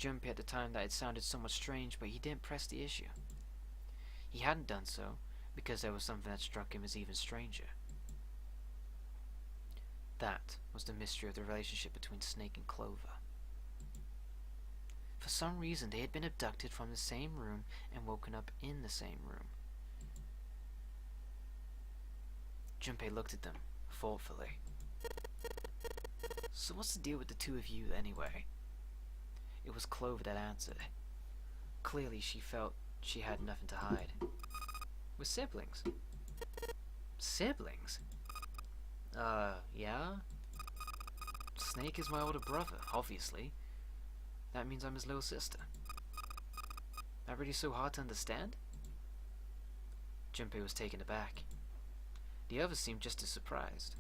Junpei at the time that it sounded somewhat strange, but he didn't press the issue. He hadn't done so because there was something that struck him as even stranger. That was the mystery of the relationship between Snake and Clover. For some reason, they had been abducted from the same room and woken up in the same room. Junpei looked at them, thoughtfully. So what's the deal with the two of you, anyway? It was Clover that answered. Clearly, she felt she had nothing to hide. We're siblings. Siblings? Yeah? Snake is my older brother, obviously. That means I'm his little sister. That really so hard to understand? Junpei was taken aback. The others seemed just as surprised.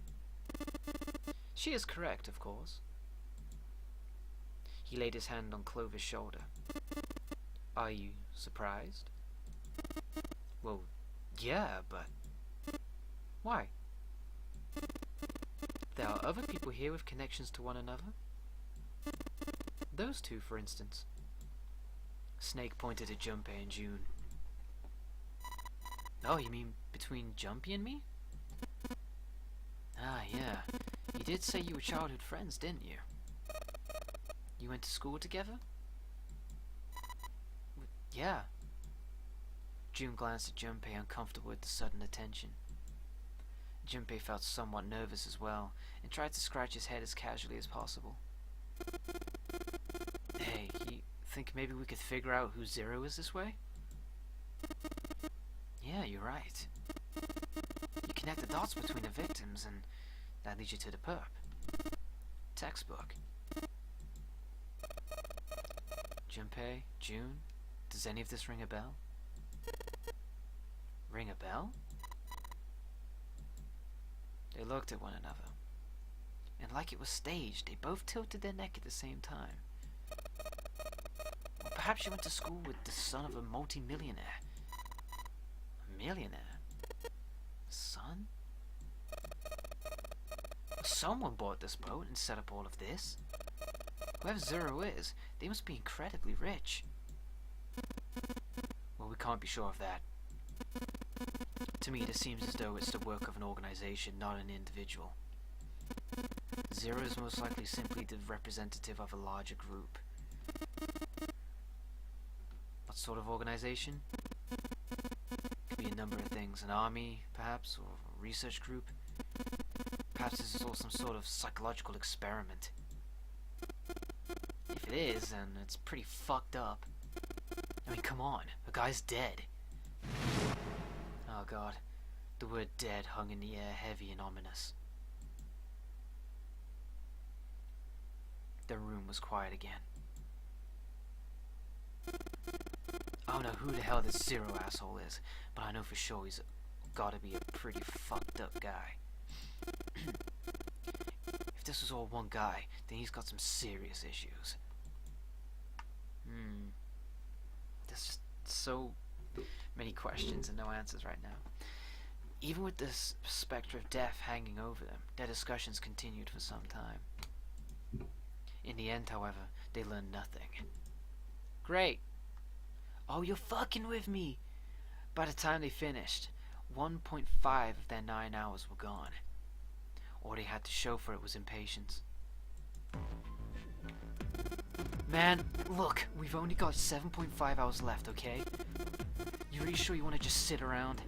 She is correct, of course. He laid his hand on Clover's shoulder. Are you surprised? Well, yeah, but... Why? There are other people here with connections to one another. Those two, for instance. Snake pointed at Junpei and June. Oh, you mean between Jumpy and me? Ah, yeah. You did say you were childhood friends, didn't you? You went to school together? Yeah. June glanced at Junpei, uncomfortable with the sudden attention. Junpei felt somewhat nervous as well, and tried to scratch his head as casually as possible. Hey, you think maybe we could figure out who Zero is this way? Yeah, you're right. You connect the dots between the victims, and that leads you to the perp. Textbook. Junpei, June, does any of this ring a bell? Ring a bell? They looked at one another, and like it was staged, they both tilted their neck at the same time. Or perhaps you went to school with the son of a multi-millionaire. A millionaire? Son? Well, someone bought this boat and set up all of this. Whoever Zero is, they must be incredibly rich. Well, we can't be sure of that. To me, it seems as though it's the work of an organization, not an individual. Zero is most likely simply the representative of a larger group. What sort of organization? Could be a number of things. An army, perhaps, or a research group. Perhaps this is all some sort of psychological experiment. If it is, then it's pretty fucked up. I mean, come on, the guy's dead. Oh god, the word dead hung in the air, heavy and ominous. The room was quiet again. I don't know who the hell this Zero asshole is, but I know for sure he's gotta be a pretty fucked up guy. If this was all one guy, then he's got some serious issues. There's just so many questions and no answers right now. Even with this specter of death hanging over them, their discussions continued for some time. In the end, however, they learned nothing. Great! Oh, you're fucking with me! By the time they finished, 1.5 of their 9 hours were gone. All they had to show for it was impatience. Man, look, we've only got 7.5 hours left, okay? You really sure you want to just sit around?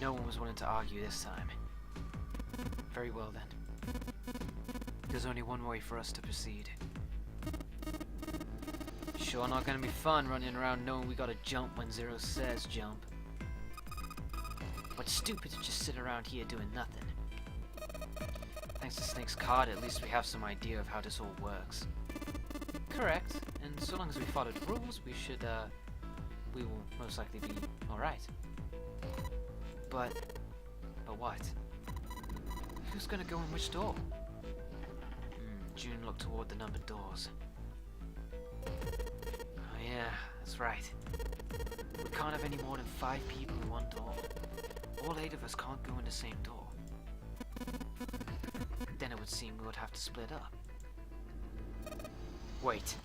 No one was willing to argue this time. Very well then. There's only one way for us to proceed. Sure not gonna be fun running around knowing we gotta jump when Zero says jump. But stupid to just sit around here doing nothing. Thanks to Snake's card, at least we have some idea of how this all works. Correct, and so long as we follow the rules, we will most likely be alright. But what? Who's gonna go in which door? June looked toward the numbered doors. Oh yeah, that's right. We can't have any more than 5 people in one door. All 8 of us can't go in the same door. Then it would seem we would have to split up. Wait.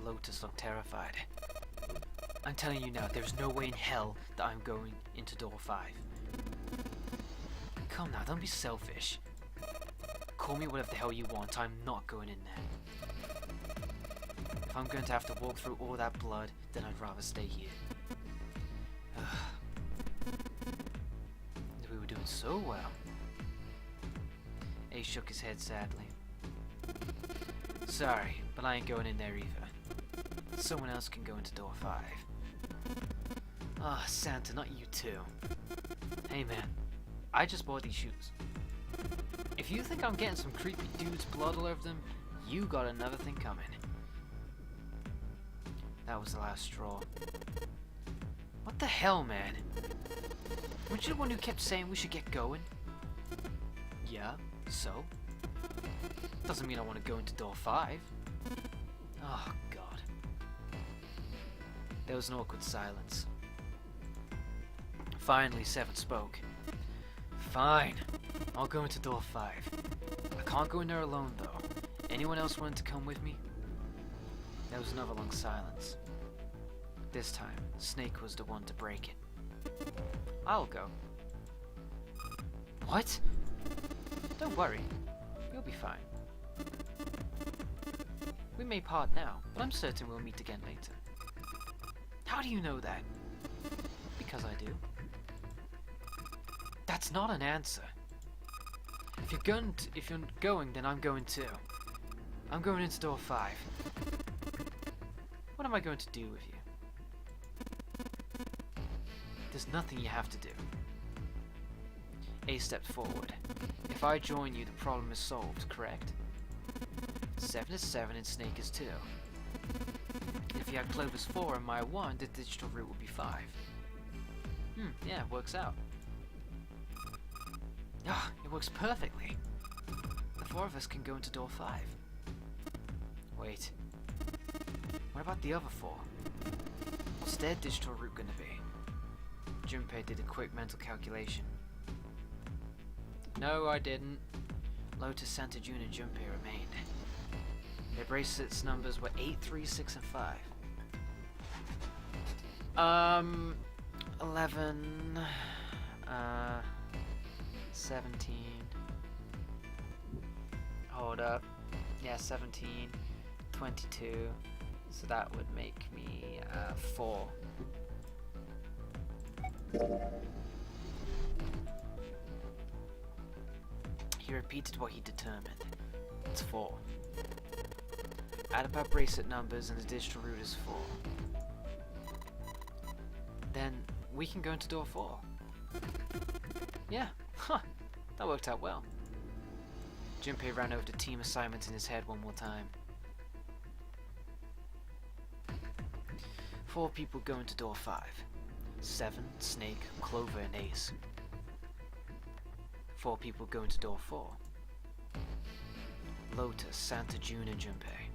Lotus looked terrified. I'm telling you now, there's no way in hell that I'm going into door 5. Come now, don't be selfish. Call me whatever the hell you want, I'm not going in there. If I'm going to have to walk through all that blood, then I'd rather stay here. We were doing so well. Ace shook his head sadly. Sorry, but I ain't going in there either. Someone else can go into door 5. Ah, Santa, not you too. Hey man, I just bought these shoes. If you think I'm getting some creepy dude's blood all over them, you got another thing coming. That was the last straw. What the hell, man? Weren't you the one who kept saying we should get going? Yeah, so? Doesn't mean I want to go into door 5. Oh, God. There was an awkward silence. Finally, Seven spoke. Fine, I'll go into door 5. I can't go in there alone, though. Anyone else wanting to come with me? There was another long silence. This time, Snake was the one to break it. I'll go. What? Don't worry, you'll be fine. We may part now, but I'm certain we'll meet again later. How do you know that? Because I do. That's not an answer. If you're going, then I'm going too. I'm going into door 5. What am I going to do with you? There's nothing you have to do. Ace stepped forward. If I join you, the problem is solved, correct? 7 is 7 and Snake is 2. If you had Clover's 4 and my 1, the digital route would be 5. Yeah, it works out. Ah, it works perfectly. The 4 of us can go into door 5. Wait. What about the other 4? What's their digital route gonna be? Junpei did a quick mental calculation. No, I didn't. Lotus, Santa, June, and Junpei remained. Their bracelets numbers were 8, 3, 6, and 5. 11, 17. Hold up. Yeah, 17, 22. So that would make me 4. He repeated what he determined. It's 4. Add up our bracelet numbers and the digital route is 4. Then we can go into door 4. Yeah, that worked out well. Junpei ran over the team assignments in his head one more time. 4 people go into door 5. 7, Snake, Clover, and Ace. 4 people go into door 4. Lotus, Santa, June, and Junpei.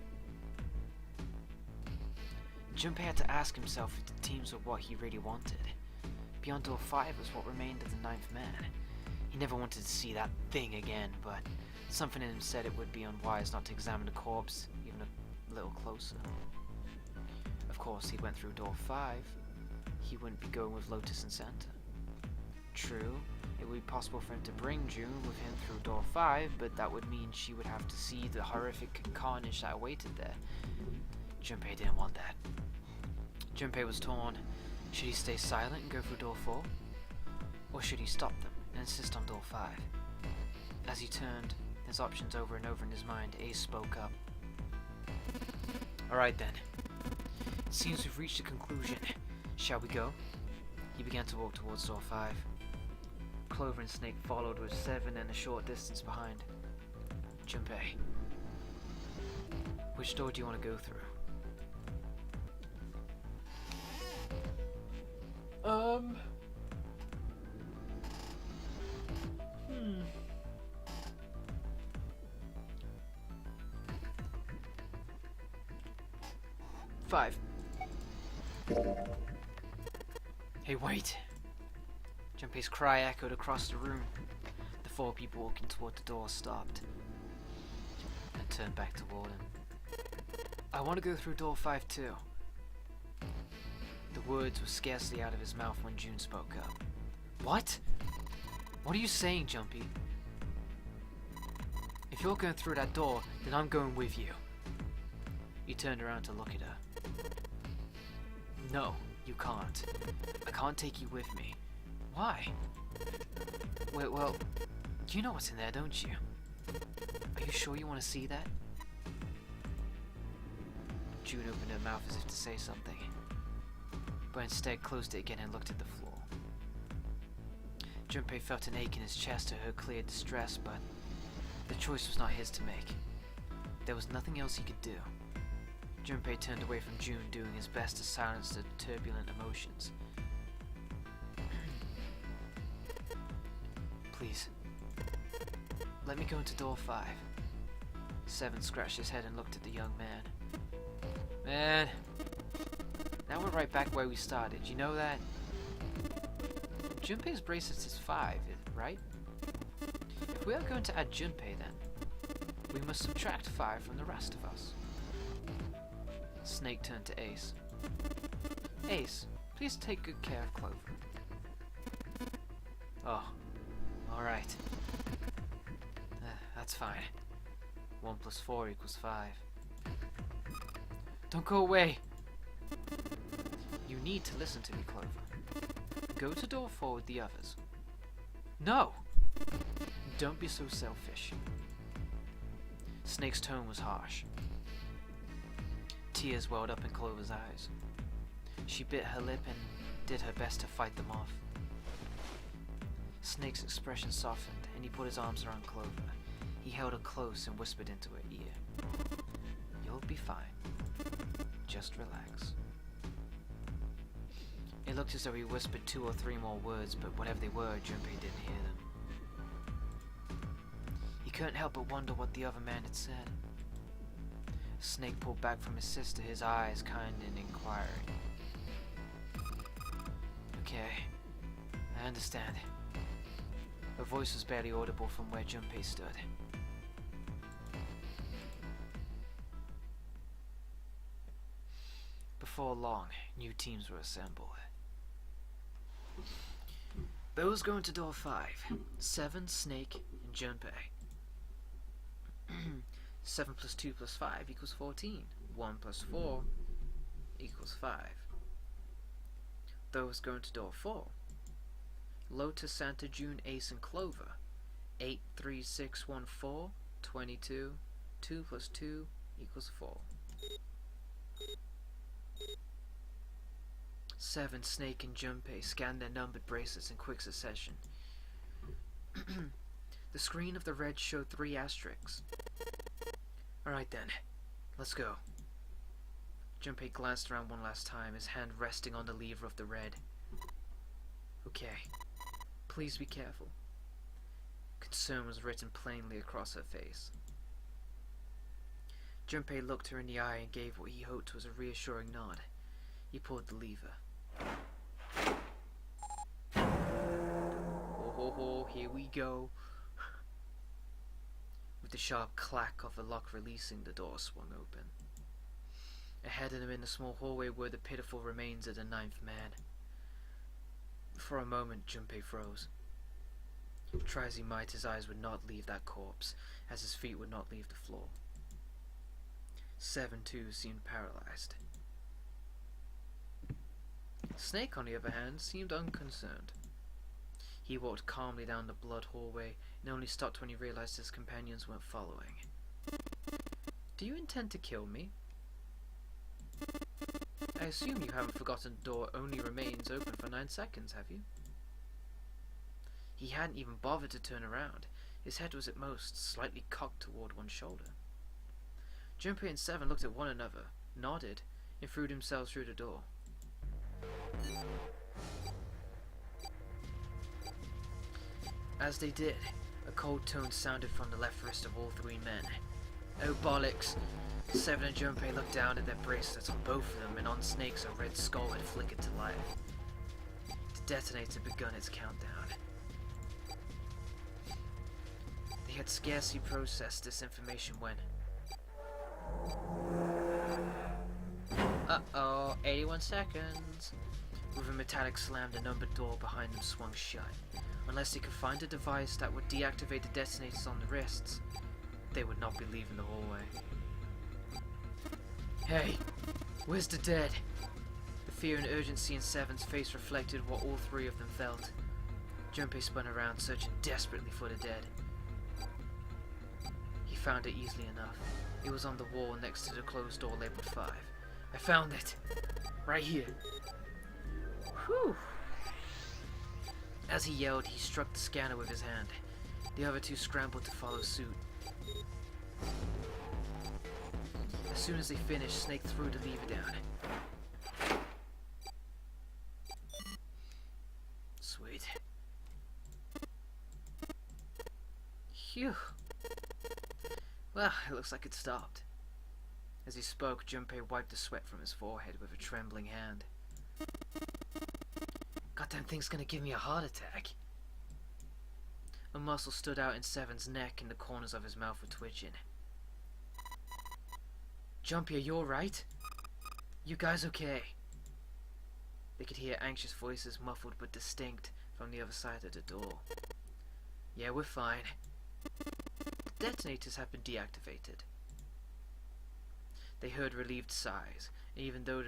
Junpei had to ask himself if the teams were what he really wanted. Beyond door 5 was what remained of the 9th man. He never wanted to see that thing again, but something in him said it would be unwise not to examine the corpse even a little closer. Of course, he went through door 5. He wouldn't be going with Lotus and Santa. True, it would be possible for him to bring June with him through door 5, but that would mean she would have to see the horrific carnage that awaited there. Junpei didn't want that. Junpei was torn. Should he stay silent and go through door 4? Or should he stop them and insist on door 5? As he turned his options over and over in his mind, Ace spoke up. Alright then. It seems we've reached a conclusion. Shall we go? He began to walk towards door 5. Clover and Snake followed with 7 and a short distance behind. Junpei. Which door do you want to go through? 5. Hey, wait! Junpei's cry echoed across the room. The 4 people walking toward the door stopped and turned back toward him. I want to go through door 5 too. The words were scarcely out of his mouth when June spoke up. What? What are you saying, Jumpy? If you're going through that door, then I'm going with you. He turned around to look at her. No, you can't. I can't take you with me. Why? Well, you know what's in there, don't you? Are you sure you want to see that? June opened her mouth as if to say something, but instead closed it again and looked at the floor. Junpei felt an ache in his chest at her clear distress, but the choice was not his to make. There was nothing else he could do. Junpei turned away from June, doing his best to silence the turbulent emotions. Please, let me go into door 5. Seven scratched his head and looked at the young man. Man, now we're right back where we started, you know that? Junpei's bracelets is 5, right? If we are going to add Junpei then, we must subtract 5 from the rest of us. Snake turned to Ace. Ace, please take good care of Clover. Oh, alright. That's fine. 1 plus 4 equals 5. Don't go away! You need to listen to me, Clover. Go to door 4 with the others. No! Don't be so selfish. Snake's tone was harsh. Tears welled up in Clover's eyes. She bit her lip and did her best to fight them off. Snake's expression softened, and he put his arms around Clover. He held her close and whispered into her ear. You'll be fine. Just relax. It looked as though he whispered 2 or 3 more words, but whatever they were, Junpei didn't hear them. He couldn't help but wonder what the other man had said. Snake pulled back from his sister, his eyes kind and inquiring. Okay, I understand. Her voice was barely audible from where Junpei stood. Before long, new teams were assembled. Those going to door 5. 7, Snake, and Junpei. 7 plus 2 plus 5 equals 14. 1 plus 4 equals 5. Those going to door 4. Lotus, Santa, June, Ace, and Clover. 8, 3, 6, 1, 4, 22. 2 plus 2 equals 4. 7, Snake, and Junpei scanned their numbered bracelets in quick succession. The screen of the red showed 3 asterisks. Alright then, let's go. Junpei glanced around one last time, his hand resting on the lever of the red. Okay, please be careful. Concern was written plainly across her face. Junpei looked her in the eye and gave what he hoped was a reassuring nod. He pulled the lever. Oh ho ho, here we go. With the sharp clack of the lock releasing, the door swung open. Ahead of him in the small hallway were the pitiful remains of the 9th man. For a moment, Junpei froze. Try as he might, his eyes would not leave that corpse, as his feet would not leave the floor. 7 too seemed paralyzed. Snake, on the other hand, seemed unconcerned. He walked calmly down the blood hallway and only stopped when he realized his companions weren't following. Do you intend to kill me? I assume you haven't forgotten the door only remains open for 9 seconds, have you? He hadn't even bothered to turn around. His head was at most slightly cocked toward one shoulder. Junpei and 7 looked at one another, nodded, and threw themselves through the door. As they did, a cold tone sounded from the left wrist of all 3 men. Oh bollocks! 7 and Junpei looked down at their bracelets on both of them, and on Snake's a red skull had flickered to life. The detonator had begun its countdown. They had scarcely processed this information when 81 seconds. With a metallic slam, the numbered door behind them swung shut. Unless they could find a device that would deactivate the detonators on the wrists, they would not be leaving the hallway. Hey, where's the dead? The fear and urgency in Seven's face reflected what all three of them felt. Junpei spun around, searching desperately for the dead. He found it easily enough. It was on the wall next to the closed door labeled 5. I found it! Right here! Whew! As he yelled, he struck the scanner with his hand. The other two scrambled to follow suit. As soon as they finished, Snake threw the lever down. Sweet. Phew. Well, it looks like it stopped. As he spoke, Junpei wiped the sweat from his forehead with a trembling hand. Goddamn thing's gonna give me a heart attack. A muscle stood out in Seven's neck and the corners of his mouth were twitching. Junpei, are you alright? You guys okay? They could hear anxious voices, muffled but distinct, from the other side of the door. Yeah, we're fine. The detonators have been deactivated. They heard relieved sighs, and even though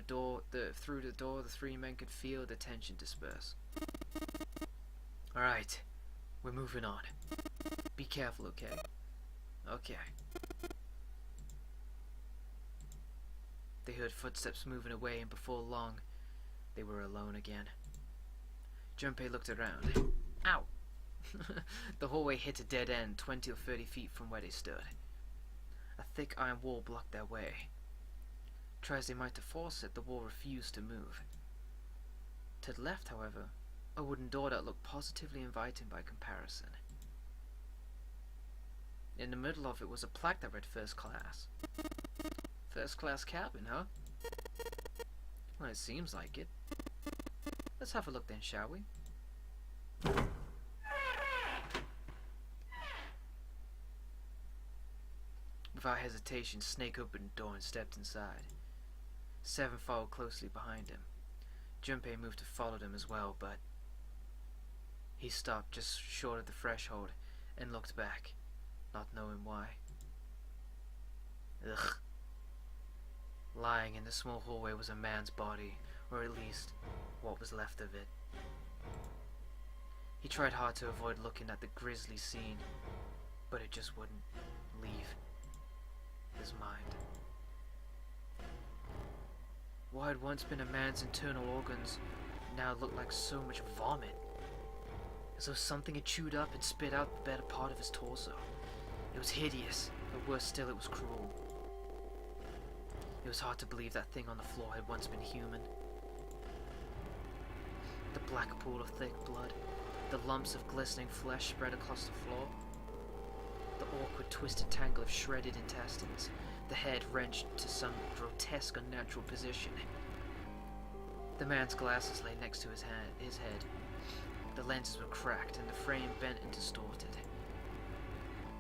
through the door the three men could feel the tension disperse. Alright, we're moving on. Be careful, okay? Okay. They heard footsteps moving away, and before long, they were alone again. Junpei looked around. Ow! The hallway hit a dead end, 20 or 30 feet from where they stood. A thick iron wall blocked their way. Try as they might to force it, the wall refused to move. To the left, however, a wooden door that looked positively inviting by comparison. In the middle of it was a plaque that read First Class. First class cabin, huh? Well, it seems like it. Let's have a look then, shall we? Without hesitation, Snake opened the door and stepped inside. Seven followed closely behind him. Junpei moved to follow them as well, but he stopped just short of the threshold and looked back, not knowing why. Ugh. Lying in the small hallway was a man's body, or at least what was left of it. He tried hard to avoid looking at the grisly scene, but it just wouldn't leave his mind. What had once been a man's internal organs now looked like so much vomit, as though something had chewed up and spit out the better part of his torso. It was hideous, but worse still, it was cruel. It was hard to believe that thing on the floor had once been human. The black pool of thick blood, the lumps of glistening flesh spread across the floor, the awkward twisted tangle of shredded intestines, the head wrenched to some grotesque unnatural position. The man's glasses lay next to his head. The lenses were cracked and the frame bent and distorted.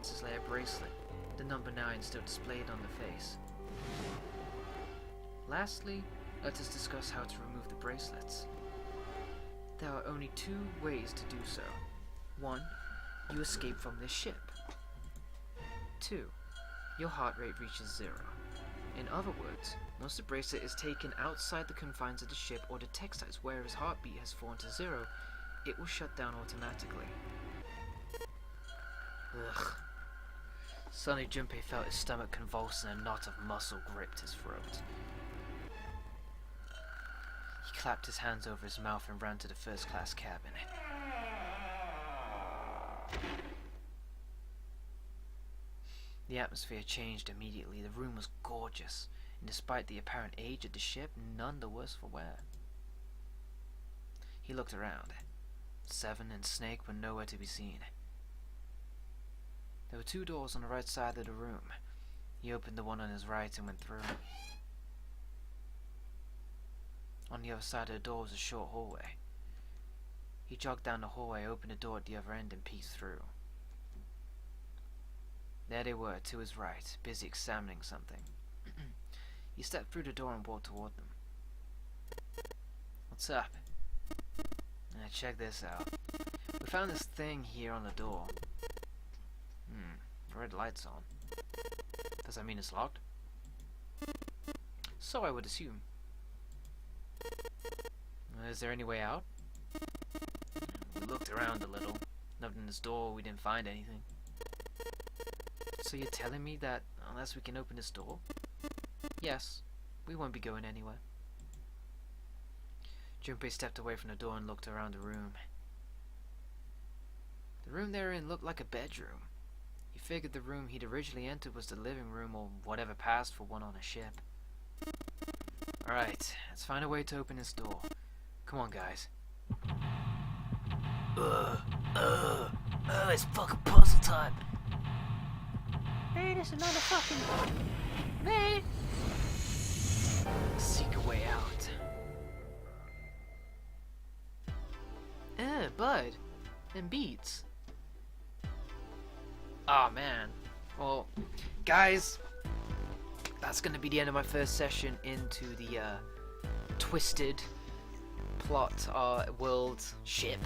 This lay a bracelet, the number 9 still displayed on the face. Lastly, let us discuss how to remove the bracelets. There are only 2 ways to do so. 1, you escape from this ship. 2, your heart rate reaches 0. In other words, once the bracelet is taken outside the confines of the ship or detects that where his heartbeat has fallen to 0, it will shut down automatically. Ugh. Suddenly Junpei felt his stomach convulse and a knot of muscle gripped his throat. He clapped his hands over his mouth and ran to the first-class cabin. The atmosphere changed immediately. The room was gorgeous, and despite the apparent age of the ship, none the worse for wear. He looked around. Seven and Snake were nowhere to be seen. There were 2 doors on the right side of the room. He opened the one on his right and went through. On the other side of the door was a short hallway. He jogged down the hallway, opened the door at the other end, and peeked through. There they were, to his right, busy examining something. He stepped through the door and walked toward them. What's up? Check this out. We found this thing here on the door. Red light's on. Does that mean it's locked? So I would assume. Is there any way out? We looked around a little. Nothing in this door, we didn't find anything. So you're telling me that unless we can open this door? Yes, we won't be going anywhere. Junpei stepped away from the door and looked around the room. The room they were in looked like a bedroom. He figured the room he'd originally entered was the living room or whatever passed for one on a ship. Alright, let's find a way to open this door. Come on, guys. It's fucking puzzle time. Man, it's another fucking... Man! Seek a way out. Bud. And Beats. Oh man. Well, guys, that's gonna be the end of my first session into the twisted plot world ship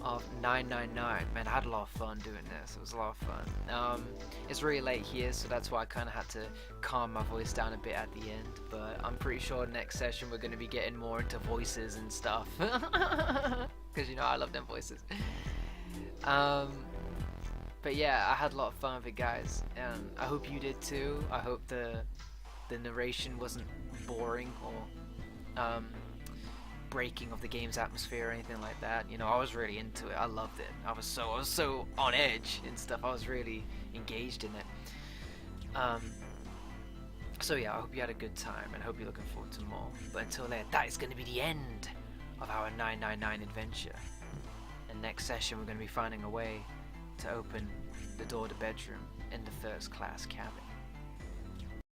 of 999. Man, I had a lot of fun doing this. It was a lot of fun. It's really late here, so that's why I kind of had to calm my voice down a bit at the end. But I'm pretty sure next session we're going to be getting more into voices and stuff. Because, you know, I love them voices. But yeah, I had a lot of fun with it, guys. And I hope you did too. I hope the narration wasn't boring or breaking of the game's atmosphere or anything like that. You know, I was really into it. I loved it. I was so on edge and stuff. I was really engaged in it. So yeah, I hope you had a good time and I hope you're looking forward to more. But until then, that is going to be the end of our 999 adventure. And next session, we're going to be finding a way to open the door to the bedroom in the first class cabin.